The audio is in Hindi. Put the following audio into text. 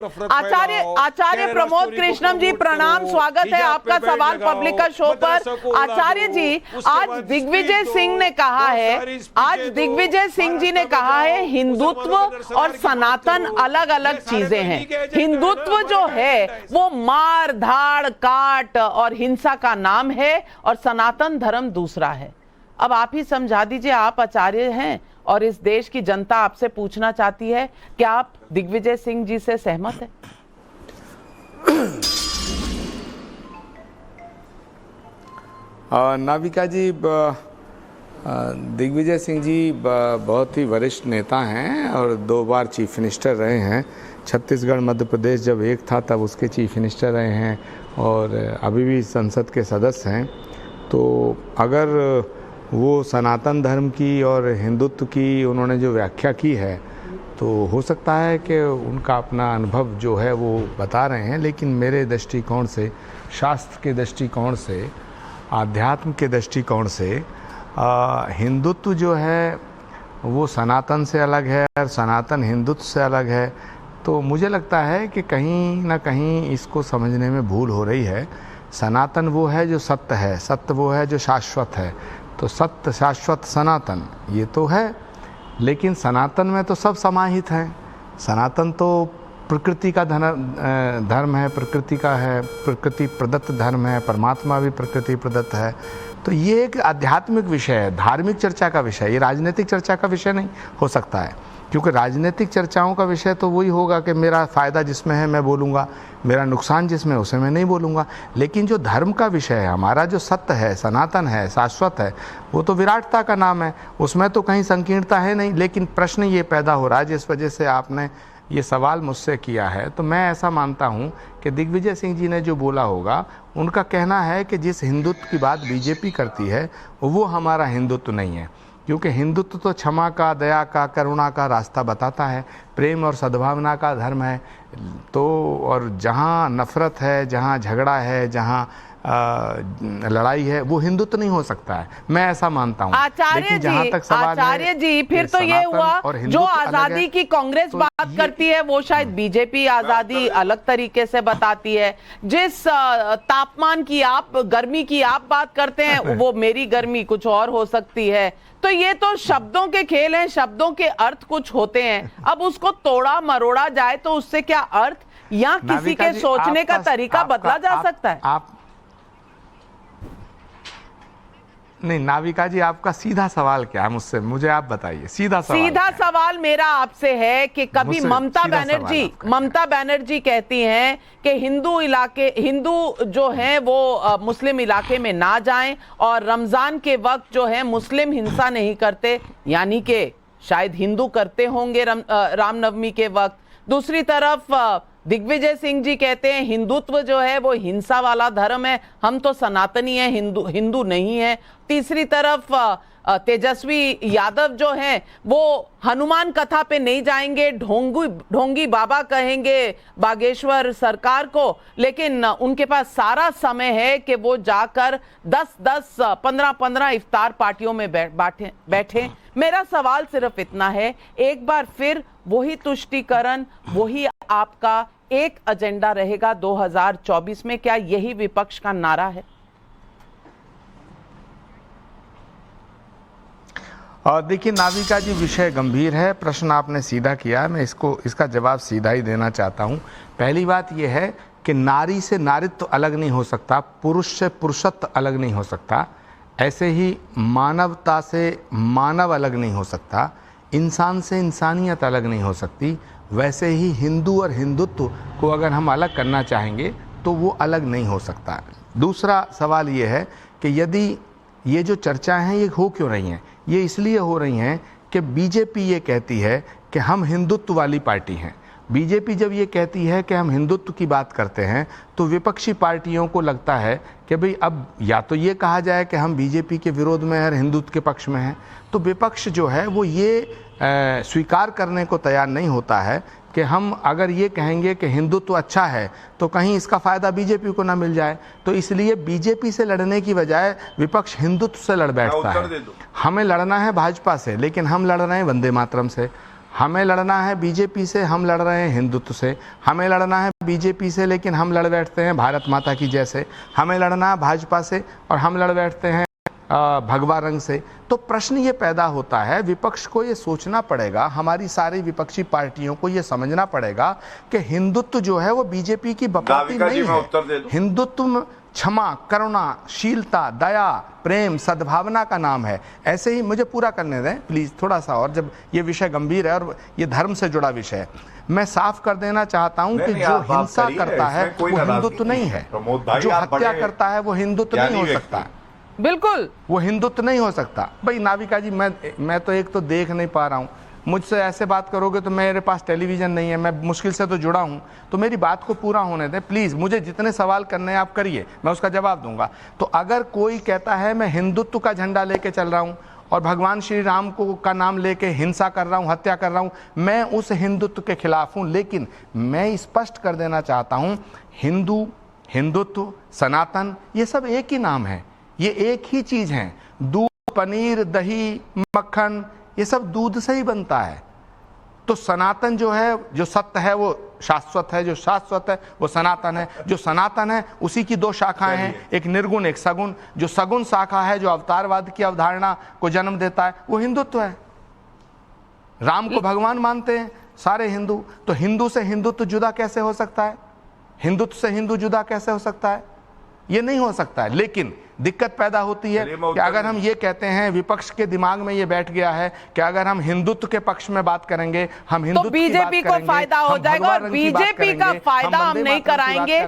आचार्य प्रमोद कृष्णम जी, प्रणाम, स्वागत है आपका सवाल पब्लिक का शो पर। आचार्य जी, आज दिग्विजय सिंह ने कहा है, हिंदुत्व और सनातन अलग अलग चीजें हैं। हिंदुत्व जो है वो मार धाड़ काट और हिंसा का नाम है और सनातन धर्म दूसरा है। अब आप ही समझा दीजिए, आप आचार्य हैं और इस देश की जनता आपसे पूछना चाहती है कि आप दिग्विजय सिंह जी से सहमत हैं? नाविका जी, दिग्विजय सिंह जी बहुत ही वरिष्ठ नेता हैं और 2 बार चीफ मिनिस्टर रहे हैं। छत्तीसगढ़ मध्य प्रदेश जब एक था तब उसके चीफ मिनिस्टर रहे हैं और अभी भी संसद के सदस्य हैं। तो अगर वो सनातन धर्म की और हिंदुत्व की उन्होंने जो व्याख्या की है तो हो सकता है कि उनका अपना अनुभव जो है वो बता रहे हैं, लेकिन मेरे दृष्टिकोण से, शास्त्र के दृष्टिकोण से, आध्यात्म के दृष्टिकोण से हिंदुत्व जो है वो सनातन से अलग है और सनातन हिंदुत्व से अलग है। तो मुझे लगता है कि कहीं ना कहीं इसको समझने में भूल हो रही है। सनातन वो है जो सत्य है, सत्य वो है जो शाश्वत है। तो सत्य, शाश्वत, सनातन ये तो है, लेकिन सनातन में तो सब समाहित हैं। सनातन तो प्रकृति का धर्म है, प्रकृति का है, प्रकृति प्रदत्त धर्म है, परमात्मा भी प्रकृति प्रदत्त है। तो ये एक आध्यात्मिक विषय है, धार्मिक चर्चा का विषय, ये राजनीतिक चर्चा का विषय नहीं हो सकता है। क्योंकि राजनीतिक चर्चाओं का विषय तो वही होगा कि मेरा फ़ायदा जिसमें है मैं बोलूँगा, मेरा नुकसान जिसमें उसे मैं नहीं बोलूँगा। लेकिन जो धर्म का विषय है, हमारा जो सत्य है, सनातन है, शाश्वत है, वो तो विराटता का नाम है, उसमें तो कहीं संकीर्णता है नहीं। लेकिन प्रश्न ये पैदा हो रहा है, जिस वजह से आपने ये सवाल मुझसे किया है, तो मैं ऐसा मानता हूँ कि दिग्विजय सिंह जी ने जो बोला होगा, उनका कहना है कि जिस हिंदुत्व की बात बीजेपी करती है वो हमारा हिंदुत्व नहीं है। क्योंकि हिंदुत्व तो क्षमा का, दया का, करुणा का रास्ता बताता है, प्रेम और सद्भावना का धर्म है। तो और जहाँ नफरत है, जहाँ झगड़ा है, जहाँ लड़ाई है, वो हिंदुत्व नहीं हो सकता है, मैं ऐसा मानता हूँ। आचार्य जी, फिर तो ये हुआ जो आजादी की कांग्रेस बात करती है वो शायद बीजेपी आजादी अलग तरीके से बताती है। जिस तापमान की आप, गर्मी की आप बात करते हैं, वो मेरी गर्मी कुछ और हो सकती है। तो ये तो शब्दों के खेल हैं, शब्दों के अर्थ कुछ होते हैं। अब उसको तोड़ा मरोड़ा जाए तो उससे क्या अर्थ या किसी के सोचने का तरीका बदला जा सकता है? नहीं नाविका जी, आपका सीधा सवाल क्या है मुझसे, मुझे आप बताइए। सीधा सवाल मेरा आपसे है कि कभी ममता बनर्जी कहती हैं कि हिंदू जो हैं वो मुस्लिम इलाके में ना जाएं और रमजान के वक्त जो है मुस्लिम हिंसा नहीं करते, यानी कि शायद हिंदू करते होंगे रामनवमी के वक्त। दूसरी तरफ दिग्विजय सिंह जी कहते हैं हिंदुत्व जो है वो हिंसा वाला धर्म है, हम तो सनातनी हैं, हिंदू नहीं है। तीसरी तरफ तेजस्वी यादव जो हैं वो हनुमान कथा पे नहीं जाएंगे, ढोंगी बाबा कहेंगे बागेश्वर सरकार को, लेकिन उनके पास सारा समय है कि वो जाकर 10-10, 15-15 इफ्तार पार्टियों में बैठे। मेरा सवाल सिर्फ इतना है, एक बार फिर वही तुष्टीकरण, वही आपका एक एजेंडा रहेगा 2024 में? क्या यही विपक्ष का नारा है? देखिए नाविका जी, विषय गंभीर है, प्रश्न आपने सीधा किया है, मैं इसका जवाब सीधा ही देना चाहता हूँ। पहली बात यह है कि नारी से नारित्व अलग नहीं हो सकता, पुरुष से पुरुषत्व अलग नहीं हो सकता, ऐसे ही मानवता से मानव अलग नहीं हो सकता, इंसान से इंसानियत अलग नहीं हो सकती। वैसे ही हिंदू और हिंदुत्व को अगर हम अलग करना चाहेंगे तो वो अलग नहीं हो सकता। दूसरा सवाल ये है कि यदि ये जो चर्चाएं हैं ये हो क्यों रही हैं? ये इसलिए हो रही हैं कि बीजेपी ये कहती है कि हम हिंदुत्व वाली पार्टी हैं। बीजेपी जब ये कहती है कि हम हिंदुत्व की बात करते हैं तो विपक्षी पार्टियों को लगता है कि भाई अब या तो ये कहा जाए कि हम बीजेपी के विरोध में और हिंदुत्व के पक्ष में हैं, तो विपक्ष जो है वो ये स्वीकार करने को तैयार नहीं होता है कि हम अगर ये कहेंगे कि हिंदुत्व अच्छा है तो कहीं इसका फ़ायदा बीजेपी को ना मिल जाए। तो इसलिए बीजेपी से लड़ने की बजाय विपक्ष हिंदुत्व से लड़ बैठता है। हमें लड़ना है भाजपा से, लेकिन हम लड़ रहे हैं वंदे मातरम से। हमें लड़ना है बीजेपी से, हम लड़ रहे हैं हिंदुत्व से। हमें लड़ना है बीजेपी से, लेकिन हम लड़ बैठते हैं भारत माता की जय से। हमें लड़ना है भाजपा से और हम लड़ बैठते हैं भगवा रंग से। तो प्रश्न ये पैदा होता है, विपक्ष को ये सोचना पड़ेगा, हमारी सारी विपक्षी पार्टियों को ये समझना पड़ेगा कि हिंदुत्व जो है वो बीजेपी की बकौती नहीं है। हिंदुत्व क्षमा, करुणा, शीलता, दया, प्रेम, सद्भावना का नाम है। ऐसे ही मुझे पूरा करने दें प्लीज थोड़ा सा, और जब ये विषय गंभीर है और ये धर्म से जुड़ा विषय है, मैं साफ कर देना चाहता हूं कि जो हिंसा करता है वो हिंदुत्व नहीं है, जो हत्या करता है वो हिंदुत्व नहीं हो सकता। बिल्कुल वो हिंदुत्व नहीं हो सकता। भाई नाविका जी, मैं तो एक तो देख नहीं पा रहा हूं, मुझसे ऐसे बात करोगे तो मेरे पास टेलीविजन नहीं है, मैं मुश्किल से तो जुड़ा हूं, तो मेरी बात को पूरा होने दें प्लीज। मुझे जितने सवाल करने हैं आप करिए, मैं उसका जवाब दूंगा। तो अगर कोई कहता है मैं हिंदुत्व का झंडा लेके चल रहा हूं और भगवान श्री राम को का नाम लेके हिंसा कर रहा हूं, हत्या कर रहा हूं, मैं उस हिंदुत्व के खिलाफ हूं। लेकिन मैं स्पष्ट कर देना चाहता हूं, हिंदू, हिंदुत्व, सनातन, ये सब एक ही नाम है, ये एक ही चीज है। दूध, पनीर, दही, मक्खन, ये सब दूध से ही बनता है। तो सनातन जो है, जो सत्य है वो शाश्वत है, जो शाश्वत है वो सनातन है। जो सनातन है उसी की दो शाखाएं हैं, एक निर्गुण एक सगुण। जो सगुण शाखा है, जो अवतारवाद की अवधारणा को जन्म देता है, वो हिंदुत्व है। राम को भगवान मानते हैं सारे हिंदू, तो हिंदू से हिंदुत्व जुदा कैसे हो सकता है? हिंदुत्व से हिंदू जुदा कैसे हो सकता है? ये नहीं हो सकता है। लेकिन दिक्कत पैदा होती है कि अगर हम ये कहते हैं, विपक्ष के दिमाग में ये बैठ गया है कि अगर हम हिंदुत्व के पक्ष में बात करेंगे, हम हिंदुत्व तो बीजेपी को फायदा हो जाएगा, और बीजेपी का फायदा हम नहीं कराएंगे।